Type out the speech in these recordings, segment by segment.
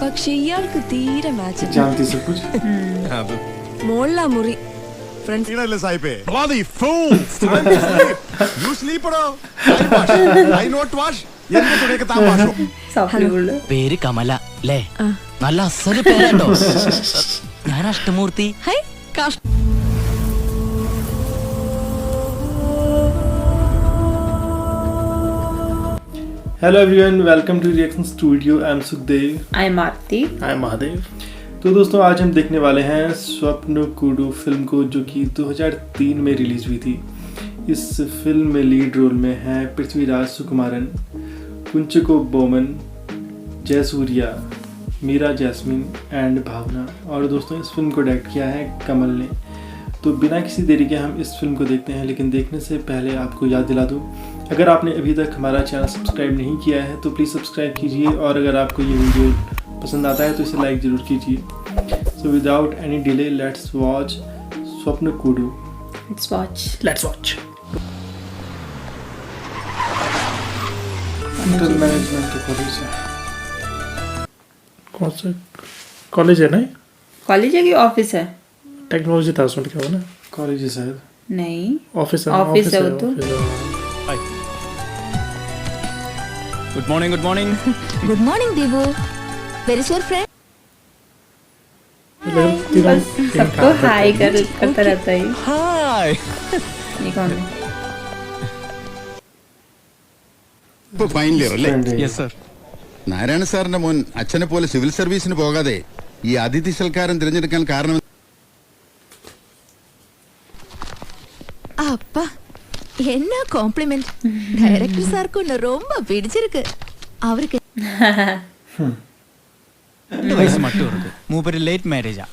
പക്ഷെ ഇയാൾക്ക് തീരെ മാച്ച് जानती सब कुछ മോളിലാ മുറി friends ഇടല്ലേ സായിപ്പേ bloody fools time to sleep you sleep or I not wash എന്റെ തുണിയൊക്കെ താൻ വാഷോ സൗകര്യമുള്ള പേര് കമല അല്ലേ? നല്ല അസല് പേരാട്ടോ. ഞാൻ അഷ്ടമൂർത്തി. ഹൈ കാഷ് hello everyone, welcome to reaction studio. I am Sukhdev. I am Aarti. I am Mahadev. तो दोस्तों, आज हम देखने वाले हैं स्वप्न कुडू फिल्म को, जो कि 2003 में रिलीज हुई थी। इस फिल्म में लीड रोल में हैं पृथ्वीराज सुकुमारन, कुंचको बोमन, जयसूर्या, मीरा जैस्मिन एंड भावना। और दोस्तों, इस फिल्म को डायरेक्ट किया है कमल ने। तो बिना किसी देरी के हम इस फिल्म को देखते हैं, लेकिन देखने से पहले आपको याद दिला दूँ, अगर आपने अभी तक हमारा चैनल सब्सक्राइब नहीं किया है तो प्लीज़ सब्सक्राइब कीजिए, और अगर आपको ये वीडियो पसंद आता है तो इसे लाइक ज़रूर कीजिए। So without any delay let's watch Swapnakoodu. Let's watch. Hotel management का कॉलेज है। कौन सा कॉलेज है ना? कॉलेज है कि ऑफिस है? टेक्नोलॉजी था उसमें लिखा हुआ ना। कॉलेज है शायद। नहीं, ऑफिस है। ऑफिस है वो तो। Good morning. Good morning. Good morning Deepu. Very your friend. बस सबको हाय करता रहता है। ഹായ്. ये कौन है? ഇപ്പൊ ഫൈനൽ ഇയർ അല്ലേ? Yes sir. നാരായണ സാറിന്റെ മോൻ അച്ഛനെ പോലെ സിവിൽ സർവീസിന് പോകാതെ ഈ അതിഥി സൽക്കാരം തിരഞ്ഞെടുക്കാൻ കാരണം அப்பா என்ன காம்ப்ளிமெண்ட். டைரக்டர் சாருக்கு உன்னை ரொம்ப பிடிச்சிருக்கு. அவருக்கு വയസ്സ് മട്ടു ഇருக்கு. മൂപ്പര് ലേറ്റ് മാരേജാ.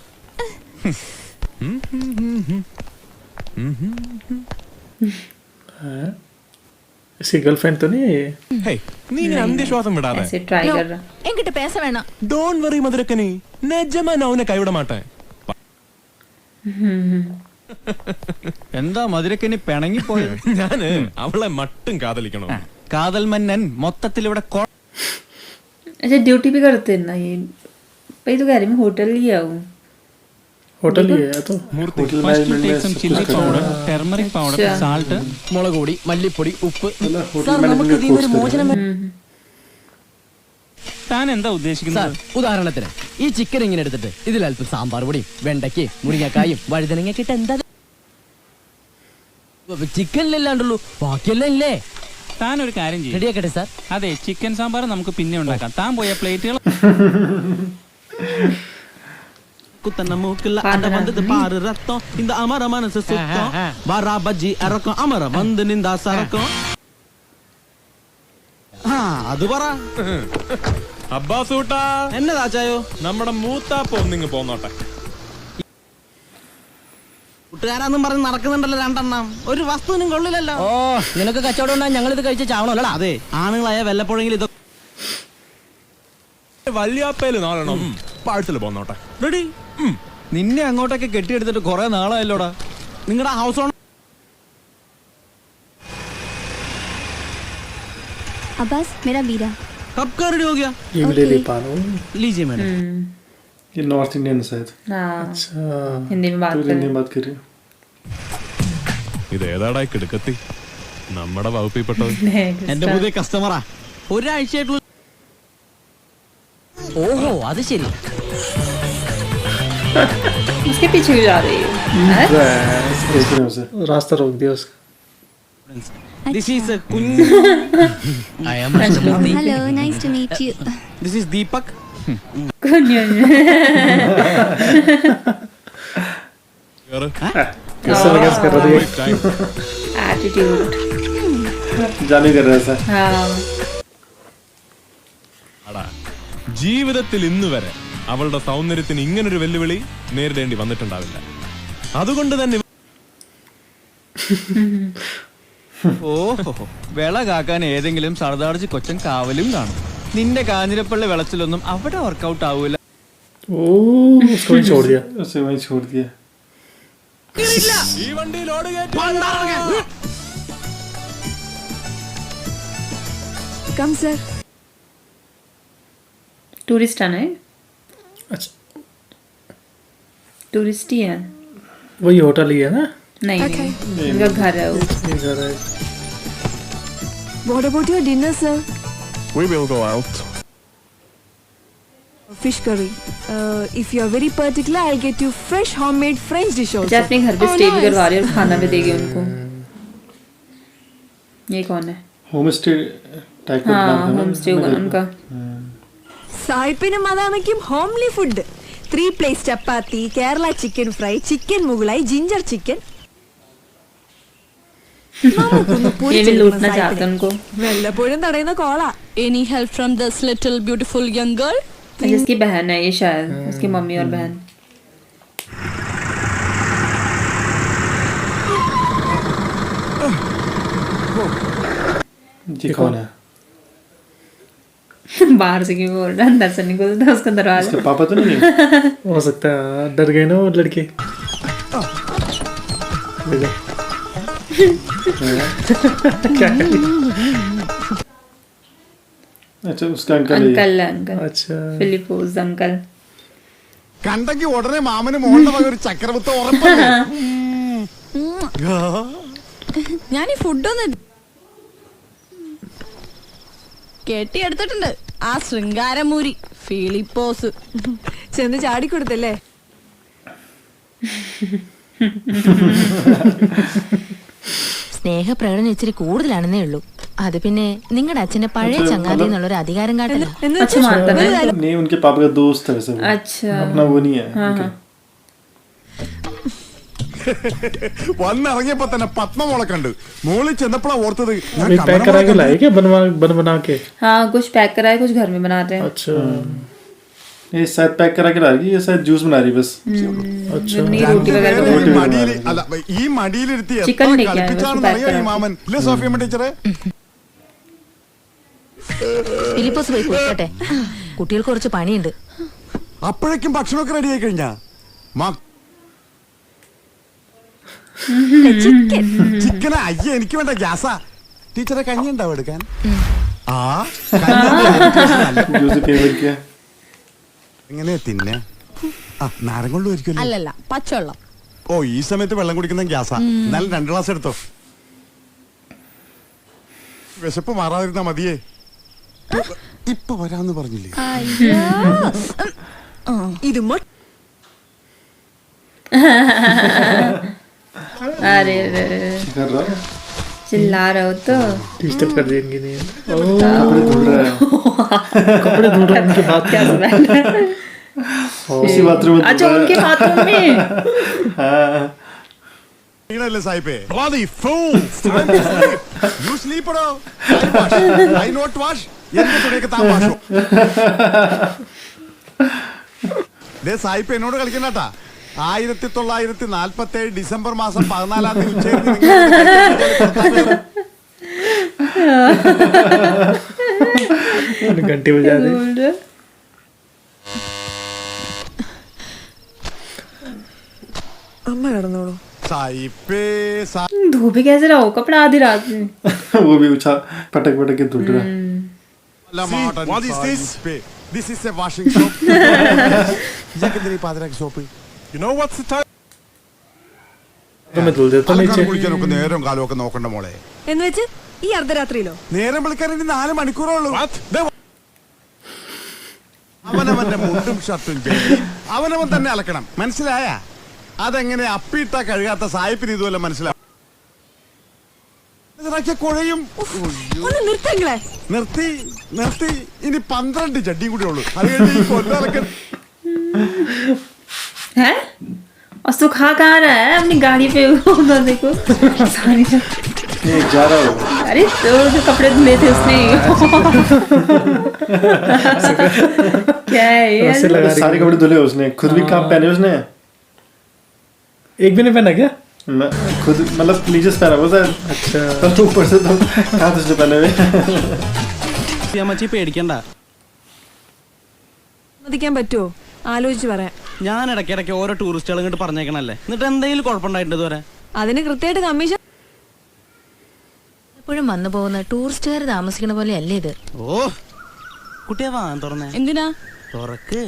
इसकी गर्लफ्रेंड तो नहीं है ये? ഹേയ്, നീ ഇങ്ങനെ അന്ത്യശ്വാസം വിടാതെ. ऐसे ट्राई कर रहा। என்கிட்ட பேச வேணாம். ഡോണ്ട് വറി മധുരക്കനി, നിജമാ അവനെ കൈവിട മാട്ടെ. എന്താ മധുരക്കനി പിണങ്ങിപ്പോയത്? ഞാന് അവളെ മട്ടും കാതലിക്കണോ? കാതൽ മന്നൻ മൊത്തത്തിൽ ഇവിടെ अच्छा ड्यूटी भी करते हैं ना ये? भाई तो कह रही मैं होटल ही आऊँ। होटल ही है तो। होटल मैनेजमेंट में सब ചില്ലി कुछ करना പൗഡർ, है। ടെർമറിക് പൗഡർ, अच्छा। സാൾട്ട്, മുളക് പൊടി, മല്ലിപ്പൊടി, ഉപ്പ്. मतलब होटल मैनेजमेंट में कोर्स कर रहे हैं। താൻ എന്താ ഉദ്ദേശിക്കുന്നത്? ഉദാഹരണത്തിന് ഈ ചിക്കൻ ഇങ്ങനെ എടുത്തിട്ട് ഇതിൽ അല്പം സാമ്പാർ പൊടിയും വെണ്ടയ്ക്ക് മുരിങ്ങക്കായും വഴുതനങ്ങയൊക്കെ ഇട്ട് എന്താ ചിക്കനിലല്ലാണ്ടുള്ളൂ, ബാക്കിയെല്ലാം ഇല്ലേ? താൻ ഒരു കാര്യം ചെയ്യും. റെഡിയാക്കട്ടെ സാർ. അതെ, ചിക്കൻ സാമ്പാർ നമുക്ക് പിന്നെ ഉണ്ടാക്കാം. താൻ പോയ പ്ലേറ്റുകൾ കുത്തന്ന മൂക്കില്ല അട വന്നത് പാറ് രക്തം இந்த അമര മനസ്സ് സുത്തം വരാ ബജ്ജി ഇറക്കം അമര വന്ന് നിന്ദ സറക്കം. ആ അത് പറ. അബ്ബാസൂട്ടാ, എന്നതാ ചായോ? നമ്മുടെ മൂത്താപ്പ ഒന്നിങ്ങ് പോന്നോട്ടെ. കൂട്ടുകാരാന്നും പറഞ്ഞ് നടക്കുന്നുണ്ടല്ലോ രണ്ടെണ്ണം. ഒരു വസ്തുവിനും കൊള്ളില്ലല്ലോ. ഓ, നിനക്ക് കച്ചവടം ഉണ്ടാ ഞങ്ങൾ ഇത് കഴിച്ച ചാവണല്ലോ. അതെ, ആണുങ്ങളായ വല്ലപ്പോഴെങ്കിലും ഇതൊക്കെ വല്യാപ്പയില് നാലെണ്ണം പാഴ്സല് പോന്നോട്ടെ. റെഡി. നിന്നെ അങ്ങോട്ടൊക്കെ കെട്ടിയെടുത്തിട്ട് കുറെ നാളായല്ലോടാ. നിങ്ങളുടെ ഹൗസ് ഓണർ अब्बास मेरा वीरा। कब का रेडी हो गया? ये भी ले पा रहा हूँ। लीजिए मैडम। ये नॉर्थ इंडियन शायद। हाँ, अच्छा, हिंदी में बात तो कर हिंदी में बात कर रही है। ഇത് ഏതാടാ കിടക്കത്തി? നമ്മുടെ വകുപ്പിൽപ്പെട്ടത്. എന്റെ പുതിയ കസ്റ്റമറാ. ഒരാഴ്ചയായിട്ടുള്ള. ഓഹോ, അത് ശരി. इसके पीछे भी जा रही है। बस, देख रहे हो उसे। रास्ता रोक दिया उसका। This is കുഞ്ഞ്. I am Ashtamurti. Hello, nice to meet you. This is Deepak. कुन्नी कैसा लगा इसका रिएक्ट? एटीट्यूड। जाने कर रहा है सर। हाँ, ജീവിതത്തിൽ ഇന്ന് വരെ അവളുടെ സൗന്ദര്യത്തിന് ഇങ്ങനൊരു വെല്ലുവിളി നേരിടേണ്ടി വന്നിട്ടുണ്ടാവില്ല. അതുകൊണ്ട് തന്നെ ഓഹോ, വിള കാക്കാൻ ഏതെങ്കിലും സർദാർജി കൊച്ചൻ കാവലും കാണും. നിന്റെ കാഞ്ഞിരപ്പള്ളി വിളച്ചിലൊന്നും അവിടെ വർക്കൗട്ട് ആവൂല. ओ, उसको ही छोड़ दिया। उसे वहीं छोड़ दिया। ഈ വണ്ടിയിൽ ഓടുക. Come sir. टूरिस्ट आना है। अच्छा टूरिस्ट ही है। वही होटल ही है ना? नहीं Okay. नहीं, उनका घर है वो। ये घर है। What about your dinner, sir? We will go out. Fish curry. If you are very particular, I'll get you fresh homemade French dish अच्छा also. अपने घर पे स्टे भी करवा रही है और खाना भी देगी उनको। ये कौन है? होम स्टे टाइप का हाँ नाम है ना? होम स्टे होगा उनका। സായിപ്പിനും അതാമയ്ക്കും homely food 3 plates chapati Kerala chicken fry chicken Mughlai ginger chicken ये भी लूटना चाहते हैं उनको। വല്ലപ്പോഴും തടയുന്ന കോളാ. Any help from this little beautiful young girl? जिसकी बहन है ये शायद उसकी मम्मी और बहन। ये कौन है? बाहर से क्यों बोल रहा है, अंदर से निकलता उसका दरवाजा। इसका पापा तो नहीं है? हो सकता है डर गए ना वो लड़के। देखो। क्या कर रही है? अच्छा उसका अंकल है ये। अंकल है अंकल। अच्छा फिलिपोस अंकल। കണ്ടെങ്കി ഉടനെ മാമന് മോളുടെ വക ഒരു ചക്രവൃത്തം ഉറപ്പല്ലേ? ഞാൻ ഈ ഫുഡൊന്നും കെട്ടിയെടുത്തിട്ടുണ്ട്. ആ ശൃംഗാരമൂരി ഫിലിപ്പോസ് ചെന്ന് ചാടിക്കൊടുത്തല്ലേ? സ്നേഹപ്രകടനം ഇച്ചിരി കൂടുതലാണെന്നേ ഉള്ളൂ. അത് പിന്നെ നിങ്ങളുടെ അച്ഛന്റെ പഴയ ചങ്ങാതി എന്നുള്ള ഒരു അധികാരം കാട്ടല്ല. अच्छा मानता है। नहीं उनके पापा का दोस्त है वैसे वो। अच्छा अपना वो नहीं है हाँ उनका। हाँ വന്നിറങ്ങിയപ്പോ തന്നെ പത്മമോളെ കണ്ട് മോളിൽ ചെന്നപ്പോഴാ ഓർത്തത് ഞാൻ अभी पैक करा के लाए क्या बन बना के? हाँ कुछ पैक कराए कुछ घर में बनाते हैं। अच्छा ये शायद पैक करा के ला रही है, ये शायद जूस बना रही है बस। अच्छा नहीं रोटी वगैरह रोटी ഈ വगैरह മടിയിൽ बना അല്ല ഈ മടിയിലിരുത്തി ചിക്കൻ എത്ര ലേക്കാ കളിപ്പിച്ചാണെന്ന് അറിയോ ഈ മാമൻ ഇല്ലേ സോഫിയമ്മ ടീച്ചറെ? ഫിലിപ്പോസ് പോയി കുടിക്കട്ടെ, കുട്ടികൾക്ക് കുറച്ച് പണിയുണ്ട്. അപ്പോഴേക്കും ഭക്ഷണമൊക്കെ റെഡി ആയി കഴിഞ്ഞാ ചിക്കന അയ്യ എനിക്ക് വേണ്ട ഗ്യാസാ. ടീച്ചറെ കഞ്ഞി ഉണ്ടാവും എടുക്കാൻ? ആ जूस फेवरेट क्या? എങ്ങനെയാ തിന്നെ? ആ നാരങ്ങുള്ളൂ ആയിരിക്കും. അല്ലല്ല പച്ചവെള്ളം. ഓ ഈ സമയത്ത് വെള്ളം കുടിക്കുന്ന ഗ്യാസാ. എന്നാലും 2 ഗ്ലാസ് എടുത്തോ. വിശപ്പ് മാറാതിരുന്നാ മതിയേ. ഇപ്പൊ വരാന്ന് പറഞ്ഞില്ലേ? ഇത് अरे अरे कर रहा है? चिल्ला रहे हो तो डिस्टर्ब कर देंगे नहीं। कपड़े धुल रहा है। कपड़े धुल रहे हैं उनके बात क्या सुना? उसी बाथरूम में अच्छा उनके बाथरूम में। हाँ ഇങ്ങനല്ലേ സായിപ്പേ? Bloody fools! Time to sleep. You sleep or I wash. I not wash. എന്റെ തുണിയൊക്കെ താൻ വാഷോ. ദേ സായിപ്പ് എന്നോട് കളിക്കണ്ടാ. 1947 ഡിസംബർ മാസം 14 ഉച്ചയ്ക്ക് घंटे बजा दे। അമ്മ കിടന്നോളൂ. സായിപ്പേ धोबी कैसे रहो कपड़ा आधी रात में? वो भी उछा पटक पटक के धुल रहा है। what is this? This is a washing soap. ഇതൊക്കെ പാതിരാക്കി soap. You know what's the time? तो मैं धुल देता नीचे। കുളിക്കാനൊക്കെ നേരം കാലം ഒക്കെ നോക്കണ്ട മോളെ. എന്ന് വെച്ച് ഈ അർദ്ധരാത്രിയിലോ? നേരം വിളിക്കാൻ ഇനി 4 മണിക്കൂറേ ഉള്ളൂ. അവനവന്റെ മുണ്ടും ഷർട്ടും അവനവൻ തന്നെ അലക്കണം, മനസ്സിലായ? അതെങ്ങനെ അപ്പിയിട്ടാ കഴുകാത്ത സായിപ്പിന് ഇതുപോലെ മനസ്സിലാവും. കുഴയും. നിർത്തങ്ങളെ നിർത്തി നിർത്തി ഇനി 12 ചട്ടിയും കൂടി ഉള്ളൂ. അത് കഴിഞ്ഞ് ഈ കൊല്ലം है और सुखा कहाँ रहा है अपनी गाड़ी पे? उधर देखो सारी ये जा रहा हो। अरे तो जो कपड़े धुले थे उसने क्या है ये? ऐसे लगा रही सारे कपड़े धुले उसने, खुद भी काम पहने उसने। एक भी नहीं पहना क्या? मैं खुद मतलब नीचे से पहना हुआ था। अच्छा तो ऊपर से तो कहाँ से उसने पहने हुए? അമ്മച്ചി പേടിക്കണ്ട. മതിക്കാൻ പറ്റുമോ? ആലോചിച്ച് പറയാം. ഞാൻ ഇടയ്ക്കിടയ്ക്ക് ഓരോ ടൂറിസ്റ്റുകൾ ഇങ്ങോട്ട് പറഞ്ഞേക്കണല്ലേ, എന്നിട്ട് എന്തെങ്കിലും കുഴപ്പമുണ്ടായിട്ടുണ്ട് ഇതുവരെ? അതിന് കൃത്യമായിട്ട് കമ്മീഷൻ എപ്പോഴും വന്നു പോകുന്ന ടൂറിസ്റ്റുകാർ താമസിക്കണ പോലെ അല്ലേ ഇത്? ഓ കുട്ടിയെ വാൻ തുറന്നേ. എന്തിനാ? തുറക്ക്.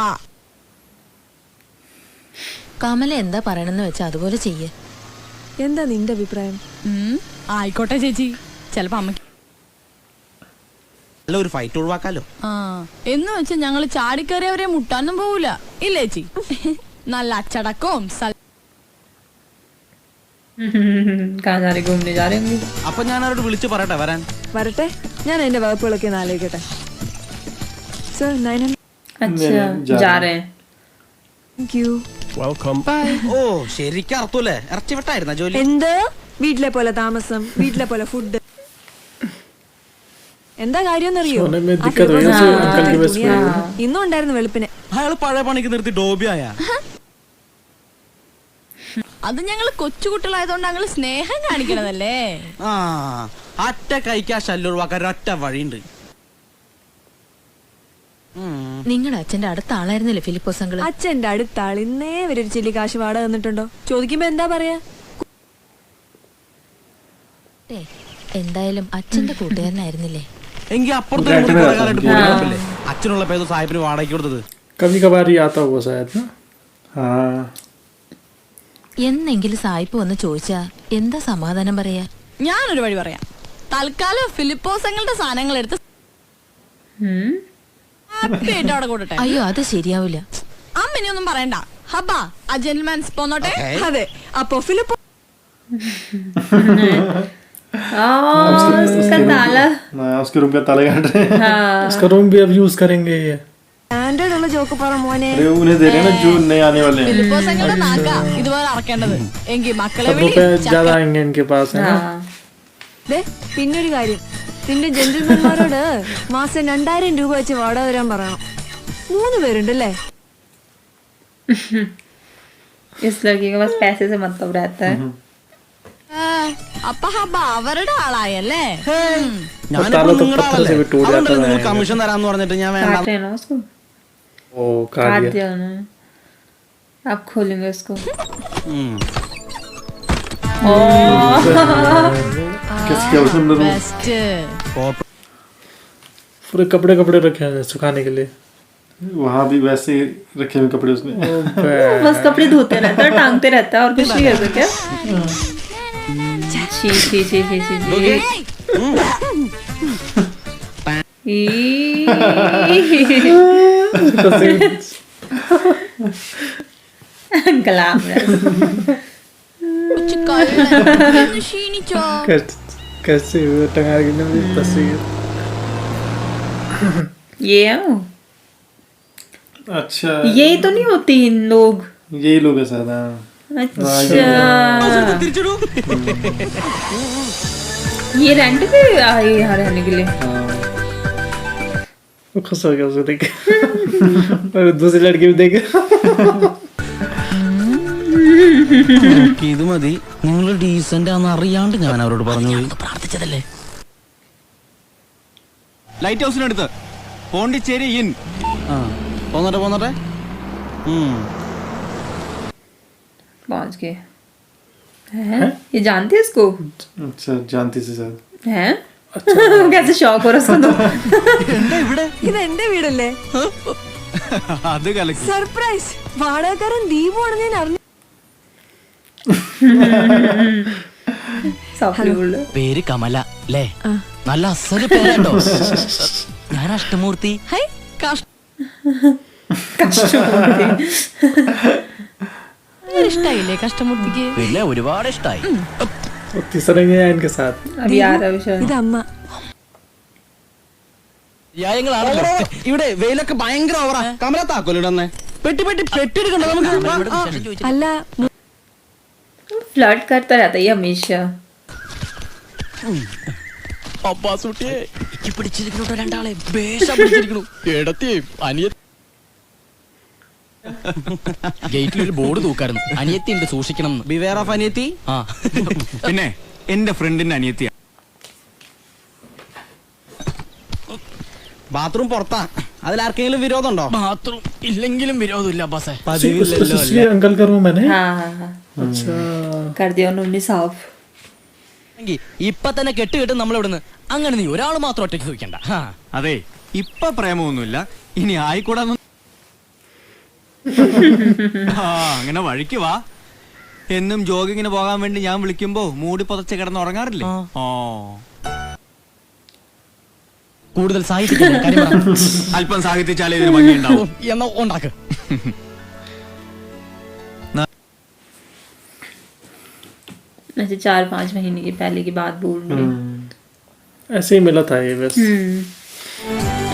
ആ കമല എന്താ പറയണെന്ന് വെച്ചാ അതുപോലെ ചെയ്യേ. എന്താ നിന്റെ അഭിപ്രായം? ആയിക്കോട്ടെ ചേച്ചി, ചെലപ്പോ അമ്മ അല്ല ഒരു ഫൈറ്റ് ഒഴിവാക്കാലോ. എന്ന് വെച്ച് ഞങ്ങള് ചാടിക്കറിയവരെ മുട്ടാനും പോവൂല ഇല്ലേ ചേച്ചി? നല്ല അച്ചടക്കവും അപ്പൊ ഞാൻ അവരോട് വിളിച്ചു പറയട്ടെ വരാൻ. വരട്ടെ, ഞാൻ എന്റെ വകുപ്പുകളൊക്കെ ഒന്ന് ആലോചിക്കട്ടെ. സർ 900. Thank you. വെൽക്കം. ഓ ശരിക്കും അർത്ഥല്ലേ? ഇറച്ചി വിട്ടായിരുന്ന ജോലി? എന്ത് വീട്ടിലെ പോലെ താമസം, വീട്ടിലെ പോലെ ഫുഡ്. എന്താ കാര്യം അറിയോ? ഇന്നും ഉണ്ടായിരുന്നു വെളുപ്പിന്. അയാൾ പഴയ പണിക്ക് നിർത്തി ഡോബിയായ. അത് ഞങ്ങള് കൊച്ചുകുട്ടികളായതുകൊണ്ട് ഞങ്ങള് സ്നേഹം കാണിക്കണതല്ലേ. ആ അറ്റ കൈക്കാ ശല്യം ഒഴിവാക്കാൻ ഒറ്റ വഴിയുണ്ട്. നിങ്ങളുടെ അച്ഛന്റെ അടുത്ത ആളായിരുന്നില്ലേ ഫിലിപ്പോസ് അങ്കിൾ? അച്ഛന്റെ അടുത്ത ആൾ ഇന്നേ വരെ ഒരു ചില്ലി കാശ് വാടക തന്നിട്ടുണ്ടോ? ചോദിക്കുമ്പോ എന്താ പറയാ? എന്തായാലും അച്ഛന്റെ കൂട്ടുകാരനായിരുന്നില്ലേ? എങ്കിൽ അപ്പുറത്തെ അച്ഛനുള്ള പേര് സാഹിബിന് വാടകയ്ക്ക് കൊടുത്തത്. कभी कभार ही आता हुआ शायद ना. എന്നെങ്കിലും സായിപ്പ് വന്ന് ചോദിച്ചാ എന്താ സമാധാനം പറയാ? ഞാനൊരു വഴി പറയാം. തൽക്കാലം ഫിലിപ്പോസങ്ങളുടെ സാധനങ്ങൾ എടുത്ത് അവിടെ കൂടട്ടെ. അയ്യോ അത് ശരിയാവില്ല. അമ്മനെയൊന്നും പറയണ്ട. ഹബാ ആ ജെന്റിൽമാൻസ് പോന്നോട്ടെ. അതെ, അപ്പൊ ഫിലിപ്പോ उसके रूम का ताला काट रहे हैं. उसका रूम भी अब यूज करेंगे ये. സ്റ്റാൻഡേർഡ് ഉള്ള ജോക്ക് പറ മോനെ. अरे उन्हें दे रहे हैं ना जो नए आने वाले हैं. ഫിലിപ്പോസങ്ങളുടെ നാക്ക ഇതുപോലെ അറക്കേണ്ടത്. എങ്കിൽ മക്കളെ सब रुपए ज्यादा आएंगे इनके पास है ना. പിന്നൊരു കാര്യം, നിന്റെ ജെന്റിൽമാൻമാരോട് മാസം 2000 രൂപ വെച്ച് വാടക തരാൻ പറയണം. 3 പേരുണ്ടല്ലേ? इस लड़की के पास पैसे से मतलब रहता है. അപ്പൊ ഹബ അവരുടെ ആളായല്ലേ? കമ്മീഷൻ തരാന്ന് പറഞ്ഞിട്ട് ഞാൻ काट रहे हैं ना उसको. ओ काट काट दिया उन्होंने. आप खोलेंगे उसको. किसके उसमें ബെസ്റ്റ്. पूरे कपड़े कपड़े रखे हैं सुखाने के लिए. वहाँ भी वैसे ही रखे हुए कपड़े उसमें. बस कपड़े धोते रहता है, टांगते रहता है और कुछ नहीं करते क्या? छी छी छी छी छी ക്ഷീണിച്ചോ? कैसे टंगा के ना तस्वीर. ये अच्छा यही तो नहीं होती इन लोग. यही लोग है सादा. अच्छा ये रेंट पे आए यहाँ रहने के लिए. खुश हो गया उसको देख के. और दूसरी लड़की भी देख. ഇത് മതി. നിങ്ങൾ ഡീസന്റ് ആണെന്ന് അറിയാണ്ട് ഞാൻ അവരോട് പറഞ്ഞു പ്രാർത്ഥിച്ചതല്ലേ. ലൈറ്റ് ഹൗസിനടുത്ത് പോണ്ടിച്ചേരി ഇൻ. പോന്നോട്ടെ പോന്നോട്ടെ. पहुंच गए हैं. ये जानते हैं इसको? अच्छा जानती से साथ हैं. कैसे शौक हो रहा उसको तो. ഇത് എന്റെ വീടല്ലേ? അത് കലക്കി. സർപ്രൈസ്. വാടകക്കാരൻ ദീപു ആണ് ഞാൻ അറിഞ്ഞു. പേര് കമല അല്ലേ? നല്ല അസല് പേരുണ്ടോ? ഞാൻ അഷ്ടമൂർത്തി. ഇഷ്ടായില്ലേ കഷ്ടമൂർത്തിക്ക്? പിന്നെ ഒരുപാട് ഇഷ്ടായി. तीसरा ये है इनके साथ. अभी आ रहा है. ഇത് അമ്മ. ഇവിടെ വെയിലൊക്കെ ഭയങ്കര ഓവറാ. കമല താക്കോലിടന്നെ. പെട്ടി പെട്ടി പെട്ടിയെടുക്കണ്ട നമുക്ക്. അല്ല फ्लर्ट करता रहता है ये हमेशा. പിടിച്ചിരിക്കണോ രണ്ടാളെ? ബേഷ പിടിച്ചിരിക്കണു. എടത്തി അനിയ ഗേറ്റിലൊരു ബോർഡ് തൂക്കായിരുന്നു. അനിയത്തി ഉണ്ട് സൂക്ഷിക്കണം. ബിവേർ ഓഫ് അനിയത്തി. ആ പിന്നെ എന്റെ ഫ്രണ്ടിന്റെ അനിയത്തിയാ. ബാത്റൂം പുറത്താ. അതിലാർക്കെങ്കിലും വിരോധം ഉണ്ടോ? ബാത്റൂം ഇല്ലെങ്കിലും വിരോധമില്ല ബസ്സേ. अंकल का रूम है ना. हाँ अच्छा कर दिया उन्होंने साफ. ഇപ്പൊ തന്നെ കെട്ടുകെട്ട് നമ്മളിവിടുന്ന്. അങ്ങനെ നീ ഒരാൾ മാത്രം ഒറ്റയ്ക്ക് ചോദിക്കണ്ട. അതെ ഇപ്പൊ പ്രേമമൊന്നുമില്ല. ഇനി ആയിക്കൂടാന്ന് അങ്ങനെ വഴിക്ക് വാ. എന്നും ജോഗിങ്ങിന് പോകാൻ വേണ്ടി ഞാൻ വിളിക്കുമ്പോ മൂടി പുതച്ച് കിടന്ന് ഉറങ്ങാറില്ലേ? കൂടുതൽ സാഹിത്യം അല്പം സാഹിത്യച്ചാലേ ഇതിന് ഭംഗിയുണ്ടാവും. എന്നാ ഉണ്ടാക്ക്. ऐसे 4-5 महीने की पहले की बात बोल रही हूँ। ऐसे ही मिला था ये बस।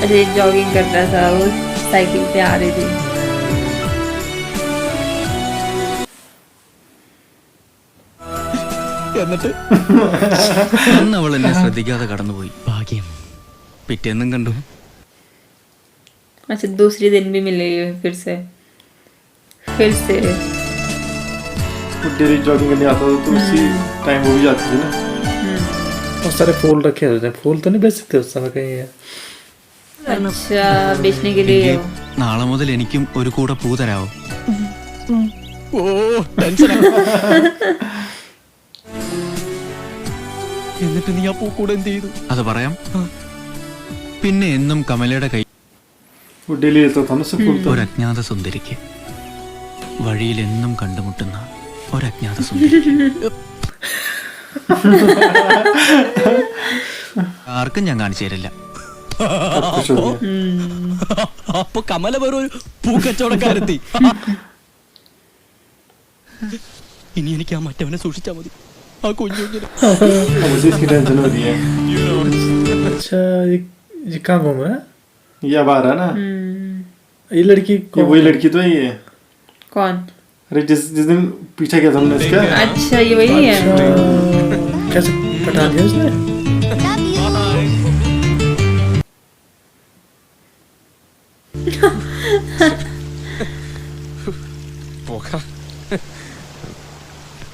ऐसे जॉगिंग कर रहा था, वो साइकिल पे आ रही थी। എന്നിട്ട് അന്ന് അവൾ എന്നെ ശ്രദ്ധിക്കാതെ കടന്നുപോയി. ഭാഗ്യം. പിറ്റേന്നും കണ്ടു. अच्छा दूसरे दिन भी मिले फिर से वो डेली जॉगिंग करने आता था तो उसी टाइम वो भी जाती थी ना। बहुत सारे फूल रखे होते हैं, फूल तो नहीं बेच सकते उस समय कहीं है। अच्छा बेचने के लिए നാളെ മുതൽ എനിക്കും ഒരു കൂടെ പൂ തരാവോ? ഓ ടെൻഷൻ. എന്നിട്ട് നീ ആ പൂക്കൂടെ എന്ത് ചെയ്തു? അത് പറയാം. പിന്നെ എന്നും കമലയുടെ കൈ वो डेली लेता था ना सब फूल तो। ഒരു അജ്ഞാത സുന്ദരിക്ക്, വഴിയിൽ എന്നും കണ്ടുമുട്ടുന്ന ഒരു അജ്ഞാത സുന്ദരിക്ക്. ആർക്കും ഞാൻ കാണിച്ചു തരില്ല. അപ്പൊ കമല വേറെ ഒരു പൂക്കച്ചവടക്കാരെത്തി. ഇനി എനിക്ക് ആ മറ്റവനെ സൂക്ഷിച്ചാ മതി, ആ കുഞ്ഞുഞ്ഞിനെ. मुझे इसकी टेंशन हो रही है। अच्छा ये कहाँ घूम रहा है? ये अब आ रहा है ना, ये लड़की ये वही लड़की तो है ये। कौन? अरे जिस दिन पीछा किया था हमने इसका। अच्छा ये वही है। कैसे पटा दिया उसने?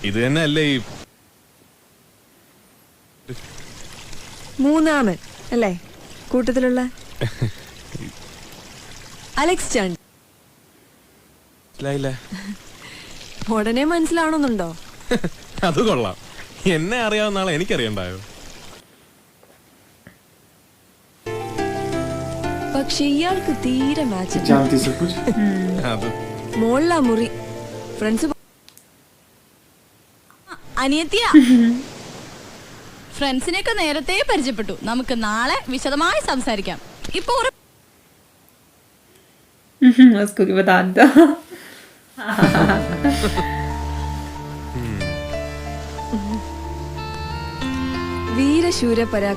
ഇത് തന്നെ അല്ലേ ഈ മൂന്നാമൻ അല്ലേ കൂട്ടത്തിലുള്ള അലക്സ് ചാണ്ടി. ഉടനെ മനസ്സിലാവണമെന്നുണ്ടോ? അത് കൊള്ളാം. എന്നെ അറിയാവുന്ന ആളെ എനിക്കറിയണ്ടായോ? പക്ഷെ ഇയാൾക്ക് തീരെ മാച്ച്. जानती सब कुछ। അത് മോളിലാ മുറി. ഫ്രണ്ട്സ് അനിയത്തിയ ഫ്രണ്ട്സിനെയൊക്കെ നേരത്തെ പരിചയപ്പെട്ടു. നമുക്ക് നാളെ വിശദമായി സംസാരിക്കാം. ഇപ്പൊ उसको भी बता दो. വീരശൂര പരാ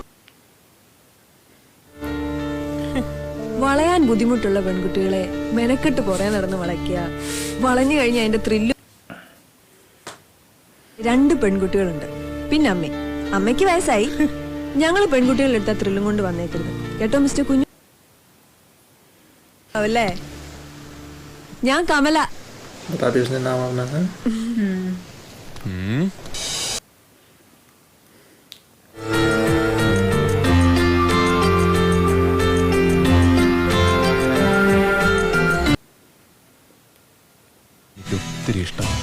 വളയാൻ ബുദ്ധിമുട്ടുള്ള പെൺകുട്ടികളെ മെനക്കെട്ട് പുറകെ നടന്ന് വളയ്ക്കുക. വളഞ്ഞു കഴിഞ്ഞ അതിന്റെ ത്രില്ലും. 2 പെൺകുട്ടികളുണ്ട്, പിന്നെ അമ്മയ്ക്ക് വയസ്സായി. ഞങ്ങൾ പെൺകുട്ടികളെടുത്ത ത്രില്ലും കൊണ്ട് വന്നേക്കരുത് കേട്ടോ മിസ്റ്റർ കുഞ്ഞു. അല്ലേ ഞാൻ കമല. बता दी उसने नाम अपना है। ഒത്തിരി ഇഷ്ടമാണ്.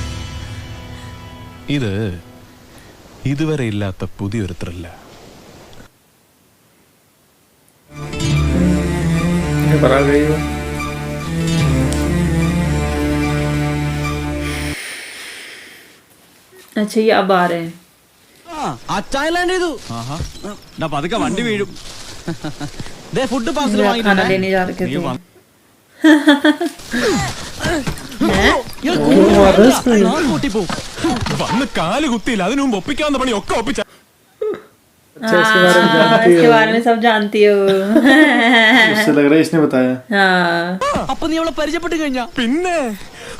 ഇത് ഇതുവരെ ഇല്ലാത്ത പുതിയൊരു ത്രില്ല. बता गई हो। अच्छा ये अब आ रहे हैं. അച്ചായ ലാൻഡ് ചെയ്തു. പതുക്കെ വണ്ടി വീഴും. ഫുഡ് പാർസൽ मेरा खाना लेने जा रहे थे. വന്ന് കാല് കുത്തിയില്ല, അതിനു മുമ്പ് ഒപ്പിക്കാവുന്ന പണി ഒക്കെ ഒപ്പിച്ച. इसके बारे में सब जानती हो. उससे लग रहा है इसने बताया। അപ്പൊ നീ അവളെ പരിചയപ്പെട്ട് കഴിഞ്ഞാ? പിന്നെ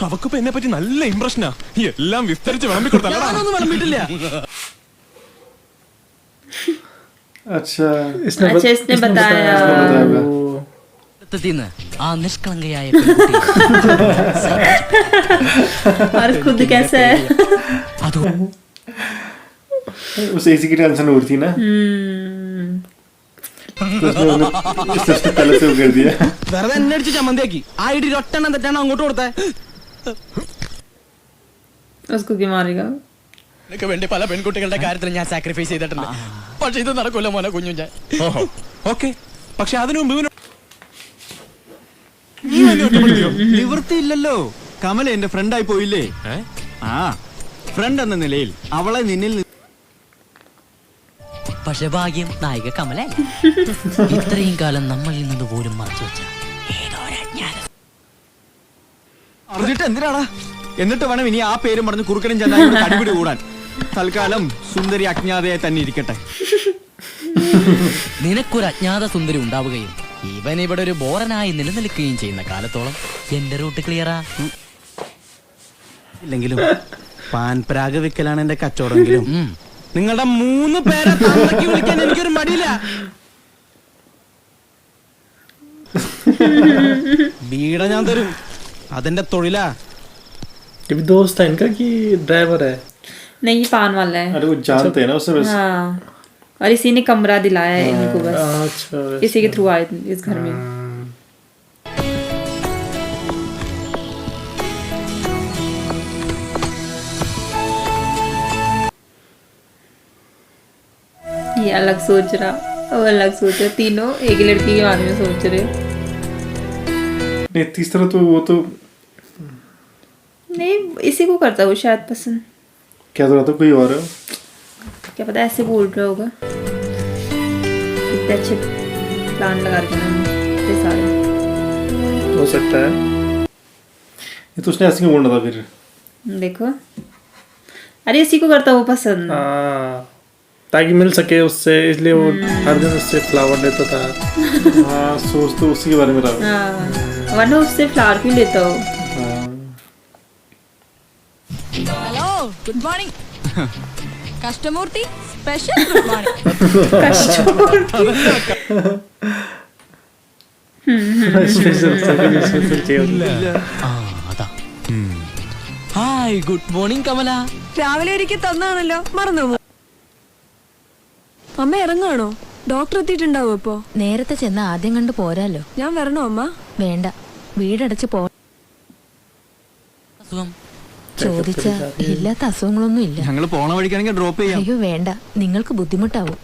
അവക്കിപ്പോ എന്നെ പറ്റി നല്ല ഇംപ്രഷനാ. എല്ലാം വിസ്തരിച്ച് വിളമ്പിക്കൊടുത്തല്ലടാ. ഞാനൊന്നും വിളമ്പിട്ടില്ല. अच्छा इसने बताया. ആ നിഷ്കളങ്കയായ और खुद कैसे है? उसे इसी की टेंशन हो रही थी ना, तो उसने पहले से वो कर दिया। വെറുതെ എന്നെ അടിച്ച് ചമ്മന്തിയാക്കി. ആ ഇടി ഒട്ടെണ്ണം തെറ്റാണ് അങ്ങോട്ട് കൊടുത്തേ. उसको क्यों मारेगा? നിനക്ക് വേണ്ടി പല പെൺകുട്ടികളുടെ കാര്യത്തിൽ ഞാൻ സാക്രിഫൈസ് ചെയ്തിട്ടുണ്ട്. പക്ഷെ ഇത് നടക്കൂല മോനെ കുഞ്ഞു. ഞാൻ ഓക്കെ, പക്ഷെ അതിനു മുമ്പ് നിവൃത്തിയില്ലല്ലോ. കമല എന്റെ ഫ്രണ്ടായി പോയില്ലേ? ആ ഫ്രണ്ട് എന്ന നിലയിൽ അവളെ നിന്നിൽ പക്ഷെ ഭാഗ്യം നായിക കമല ഇത്രയും കാലം നമ്മളിൽ നിന്ന് പോലും മറച്ചു വെച്ച അറിഞ്ഞിട്ട് എന്തിനാടാ? എന്നിട്ട് വേണം ഇനി ആ പേരും പറഞ്ഞ് കുറുക്കനും ചെന്നാലും അടിപിടി കൂടാൻ. തൽക്കാലം സുന്ദരി അജ്ഞാതയായി തന്നെ ഇരിക്കട്ടെ. നിനക്കൊരു അജ്ഞാത സുന്ദരി ഉണ്ടാവുകയും ഇവൻ ഇവിടെ ഒരു ബോറനായി നിലനിൽക്കുകയും ചെയ്യുന്ന കാലത്തോളം എന്റെ റൂട്ട് ക്ലിയറാ. ഇല്ലെങ്കിലും പാൻപരാഗ് വിക്കലാണ് എന്റെ കച്ചവടമെങ്കിലും നിങ്ങളുടെ 3 പേരെ തന്തയ്ക്ക് വിളിക്കാൻ എനിക്കൊരു മടിയില്ല. ബീഡ ഞാൻ തരും, അതെന്റെ തൊഴിലാ. ये भी दोस्त है इनका कि ड्राइवर है? नहीं, ये पान वाला है। अरे वो जानते हैं ना उसे बस। हाँ, और इसी ने कमरा दिलाया है इनको बस। अच्छा, इसी के थ्रू आए इस घर में। ये अलग सोच रहा, वो अलग सोच रहा, तीनों एक ही लड़की के बारे में सोच रहे। नहीं, तीसरा तो वो तो नहीं, इसी को करता वो शायद पसंद। क्या तो रहा था कोई और है? क्या पता ऐसे बोल रहा होगा। इतने अच्छे प्लान लगा रखे हैं इतने सारे। हो सकता है। ये तो उसने ऐसे क्यों बोलना था फिर? देखो, अरे इसी को करता वो पसंद। हाँ, ताकि मिल सके उससे, इसलिए वो हर दिन उससे फ्लावर लेता था। हाँ, सोच तो उसी के बारे में रहा। हाँ, वरना उससे फ्लावर क्यों लेता हो? Hello, good morning. Kashtamoorthy special good morning. Hi, good morning Kamala. രാവിലെ ഒരിക്കൽ തന്നാണല്ലോ, മറന്നു. അമ്മ ഇറങ്ങാണോ? ഡോക്ടർ എത്തിയിട്ടുണ്ടാവോ ഇപ്പോ? നേരത്തെ ചെന്ന ആദ്യം കണ്ടു പോരാലോ. ഞാൻ വരണോ അമ്മ? വേണ്ട, വീടടച്ച് പോ. ചോദിച്ച ഇല്ലാത്ത അസുഖങ്ങളൊന്നും ഇല്ല. ഞങ്ങൾ പോണ വഴിക്കാണെങ്കിൽ ഡ്രോപ്പ് ചെയ്യാം. അയ്യോ വേണ്ട, നിങ്ങൾക്ക് ബുദ്ധിമുട്ടാവും.